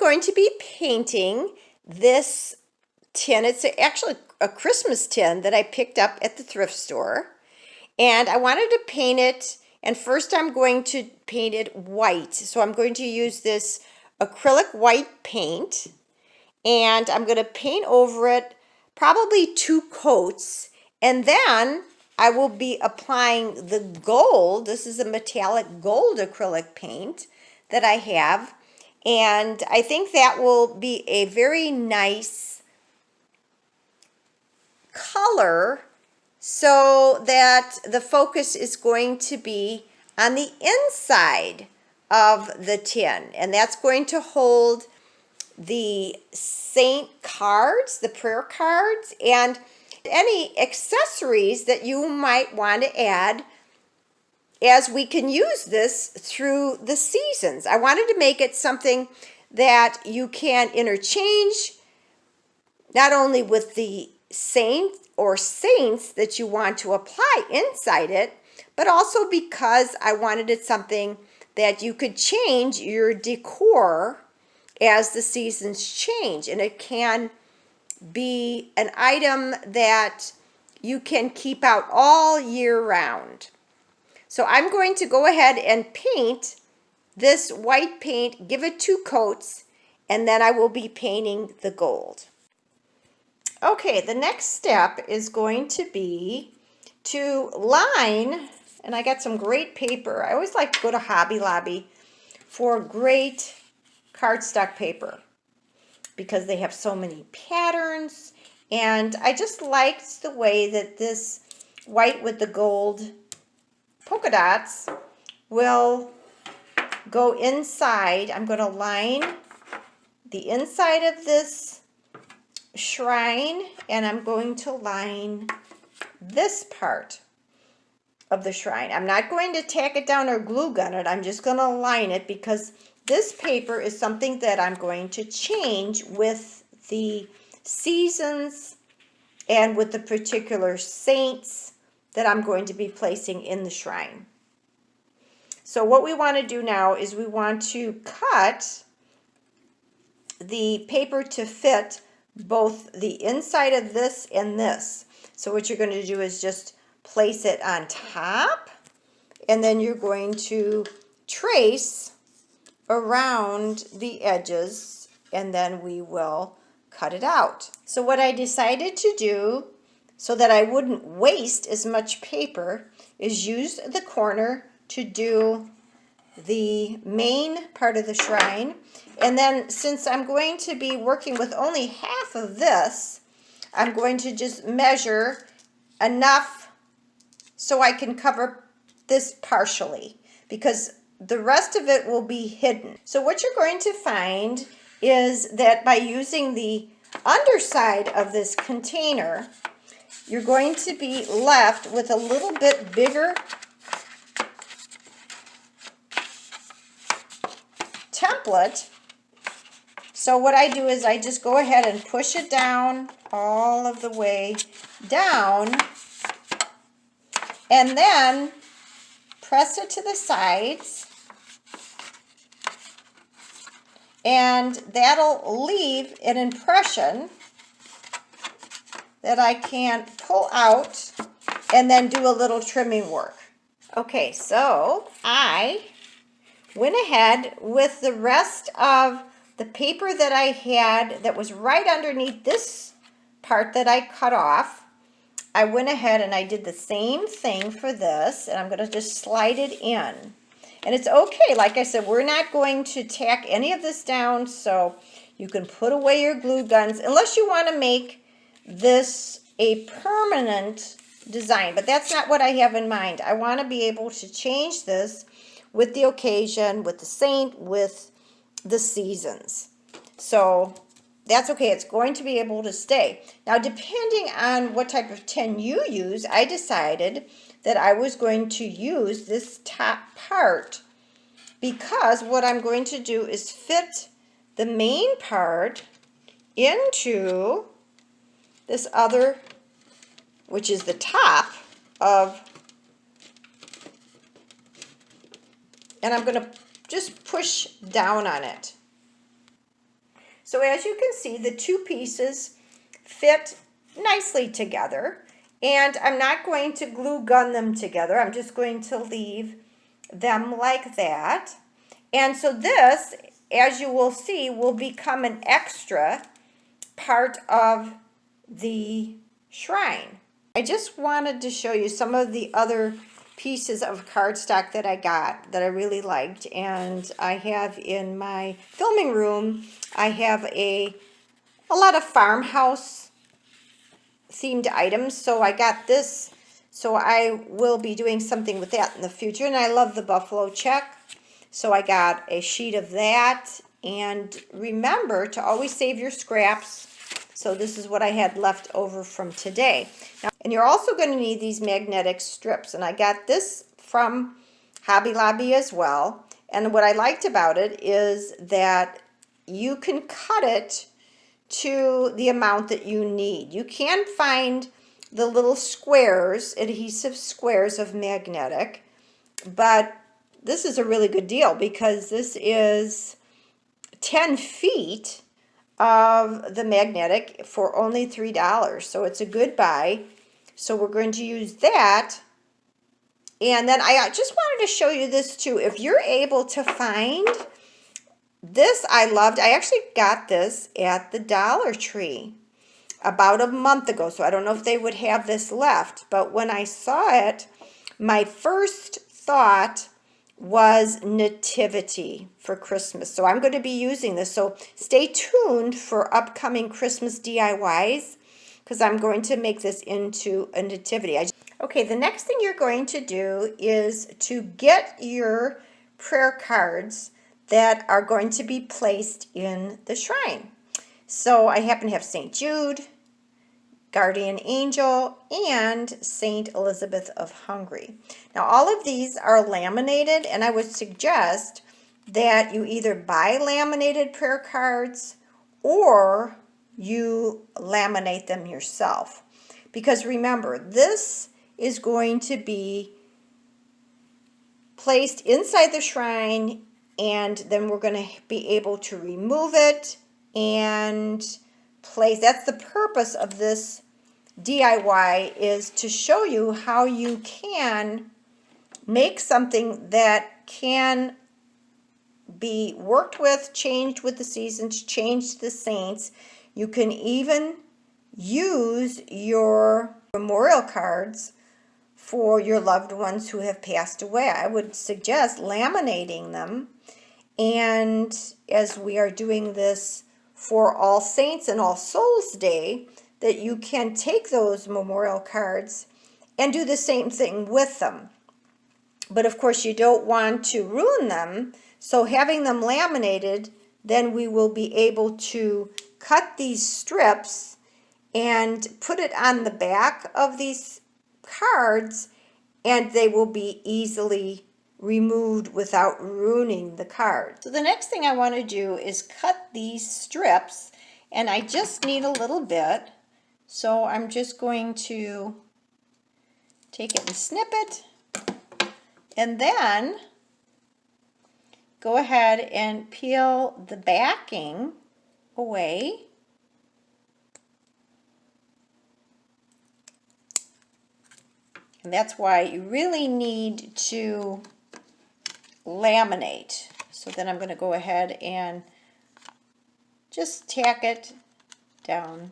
going to be painting this tin. It's actually a Christmas tin that I picked up at the thrift store. And I wanted to paint it, and first I'm going to paint it white. So I'm going to use this acrylic white paint, and I'm going to paint over it probably 2 coats, and then I will be applying the gold. This is a metallic gold acrylic paint that I have, and I think that will be a very nice color, so that the focus is going to be on the inside of the tin, and that's going to hold the saint cards, the prayer cards, and any accessories that you might want to add, as we can use this through the seasons. I wanted to make it something that you can interchange not only with the saint or saints that you want to apply inside it, but also because I wanted it something that you could change your decor as the seasons change, and it can be an item that you can keep out all year round. So I'm going to go ahead and paint this white paint, give it 2 coats, and then I will be painting the gold. Okay, the next step is going to be to line, and I got some great paper. I always like to go to Hobby Lobby for great cardstock paper because they have so many patterns, and I just liked the way that this white with the gold polka dots will go inside. I'm going to line the inside of this shrine, and I'm going to line this part of the shrine. I'm not going to tack it down or glue gun it. I'm just going to line it because this paper is something that I'm going to change with the seasons and with the particular saints that I'm going to be placing in the shrine. So what we want to do now is we want to cut the paper to fit both the inside of this and this. So what you're going to do is just place it on top, and then you're going to trace around the edges, and then we will cut it out. So what I decided to do, so that I wouldn't waste as much paper, is use the corner to do the main part of the shrine. And then since I'm going to be working with only half of this, I'm going to just measure enough so I can cover this partially, because the rest of it will be hidden. So what you're going to find is that by using the underside of this container, you're going to be left with a little bit bigger template. So what I do is I just go ahead and push it down all of the way down, and then press it to the sides, and that'll leave an impression that I can pull out and then do a little trimming work. Okay, so I went ahead with the rest of the paper that I had that was right underneath this part that I cut off. I went ahead and I did the same thing for this, and I'm going to just slide it in. And it's okay, like I said, we're not going to tack any of this down, so you can put away your glue guns unless you want to make this a permanent design. But that's not what I have in mind. I want to be able to change this with the occasion, with the saint, with the seasons. So that's okay. It's going to be able to stay. Now, depending on what type of tin you use, I decided that I was going to use this top part, because what I'm going to do is fit the main part into this other, which is the top of, and I'm going to just push down on it. So as you can see, the two pieces fit nicely together, and I'm not going to glue gun them together. I'm just going to leave them like that. And so this, as you will see, will become an extra part of the shrine. I just wanted to show you some of the other pieces of cardstock that I got that I really liked. And I have in my filming room, I have a lot of farmhouse themed items. So I got this. So I will be doing something with that in the future. And I love the buffalo check. So I got a sheet of that. And remember to always save your scraps. So this is what I had left over from today. Now, and you're also going to need these magnetic strips. And I got this from Hobby Lobby as well. And what I liked about it is that you can cut it to the amount that you need. You can find the little squares, adhesive squares of magnetic, but this is a really good deal because this is 10 feet of the magnetic for only $3. So it's a good buy. So we're going to use that. And then I just wanted to show you this too. If you're able to find this, I loved. I actually got this at the Dollar Tree about a month ago. So I don't know if they would have this left. But when I saw it, my first thought was nativity for Christmas. So I'm going to be using this. So stay tuned for upcoming Christmas DIYs because I'm going to make this into a nativity. Okay, the next thing you're going to do is to get your prayer cards that are going to be placed in the shrine. So I happen to have St. Jude, Guardian Angel, and St. Elizabeth of Hungary. Now all of these are laminated, and I would suggest that you either buy laminated prayer cards or you laminate them yourself. Because remember, this is going to be placed inside the shrine, and then we're going to be able to remove it and place. That's the purpose of this DIY, is to show you how you can make something that can be worked with, changed with the seasons, changed the saints. You can even use your memorial cards for your loved ones who have passed away. I would suggest laminating them. And as we are doing this for All Saints and All Souls Day, that you can take those memorial cards and do the same thing with them. But of course you don't want to ruin them, so having them laminated, then we will be able to cut these strips and put it on the back of these cards, and they will be easily removed without ruining the card. So the next thing I want to do is cut these strips, and I just need a little bit. So I'm just going to take it and snip it, and then go ahead and peel the backing away. And that's why you really need to laminate. So then I'm going to go ahead and just tack it down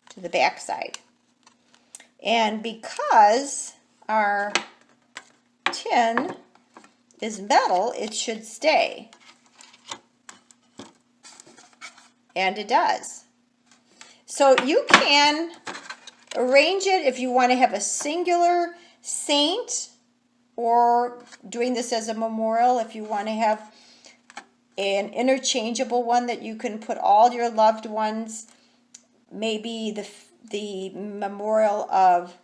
to the back side. And because our tin is metal, it should stay. And it does. So you can arrange it if you want to have a singular saint, or doing this as a memorial if you want to have an interchangeable one that you can put all your loved ones, maybe the memorial of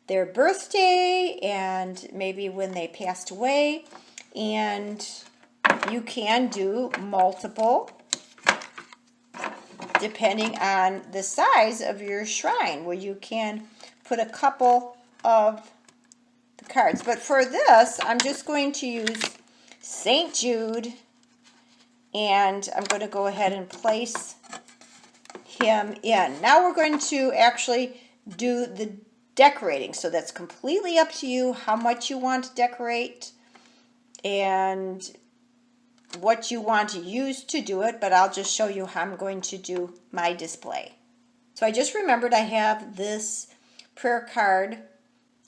their birthday and maybe when they passed away. And you can do multiple depending on the size of your shrine, where you can put a couple of the cards. But for this, I'm just going to use St. Jude and I'm going to go ahead and place him in. Now we're going to actually do the decorating. So that's completely up to you how much you want to decorate and what you want to use to do it, but I'll just show you how I'm going to do my display. So I just remembered I have this prayer card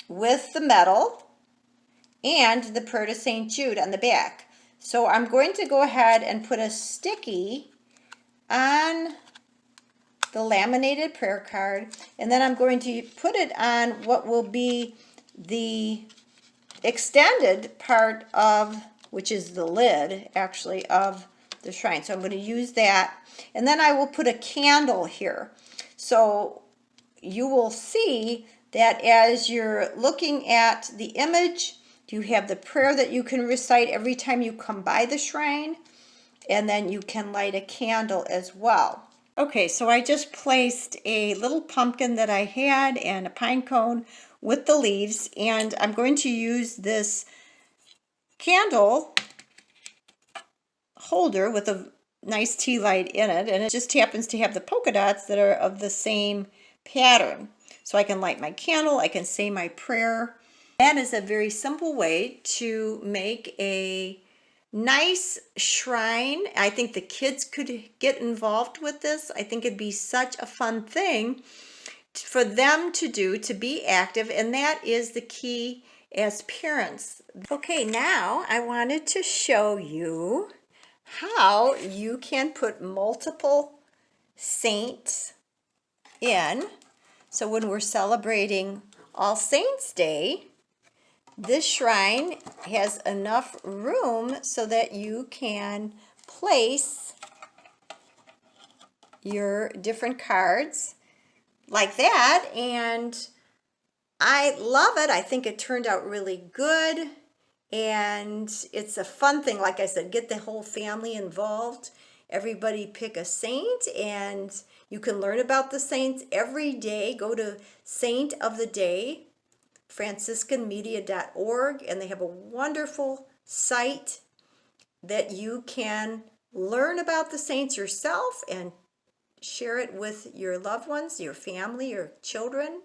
with the medal and the prayer to St. Jude on the back. So I'm going to go ahead and put a sticky on the laminated prayer card, and then I'm going to put it on what will be the extended part of, which is the lid actually of the shrine. So I'm going to use that, and then I will put a candle here. So you will see that as you're looking at the image, you have the prayer that you can recite every time you come by the shrine, and then you can light a candle as well. Okay, so I just placed a little pumpkin that I had and a pine cone with the leaves, and I'm going to use this candle holder with a nice tea light in it, and it just happens to have the polka dots that are of the same pattern. So I can light my candle, I can say my prayer. That is a very simple way to make a nice shrine. I think the kids could get involved with this. I think it'd be such a fun thing for them to do, to be active, and that is the key as parents. Okay, now I wanted to show you how you can put multiple saints in. So when we're celebrating All Saints Day, this shrine has enough room so that you can place your different cards like that, and I love it. I think it turned out really good, and it's a fun thing. Like I said, get the whole family involved. Everybody pick a saint, and you can learn about the saints every day. Go to Saint of the Day, franciscanmedia.org, and they have a wonderful site that you can learn about the saints yourself and share it with your loved ones, your family, your children.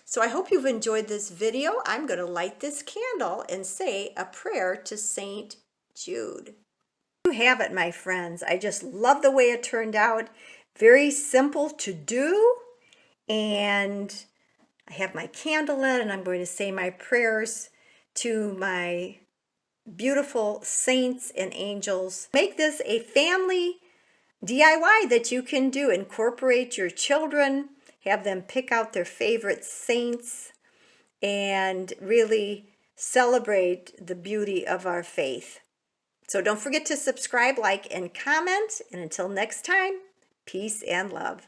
So I hope you've enjoyed this video. I'm going to light this candle and say a prayer to St. Jude. You have it, my friends. I just love the way it turned out. Very simple to do, and I have my candle lit, and I'm going to say my prayers to my beautiful saints and angels. Make this a family DIY that you can do. Incorporate your children, have them pick out their favorite saints, and really celebrate the beauty of our faith. So don't forget to subscribe, like, and comment. And until next time, peace and love.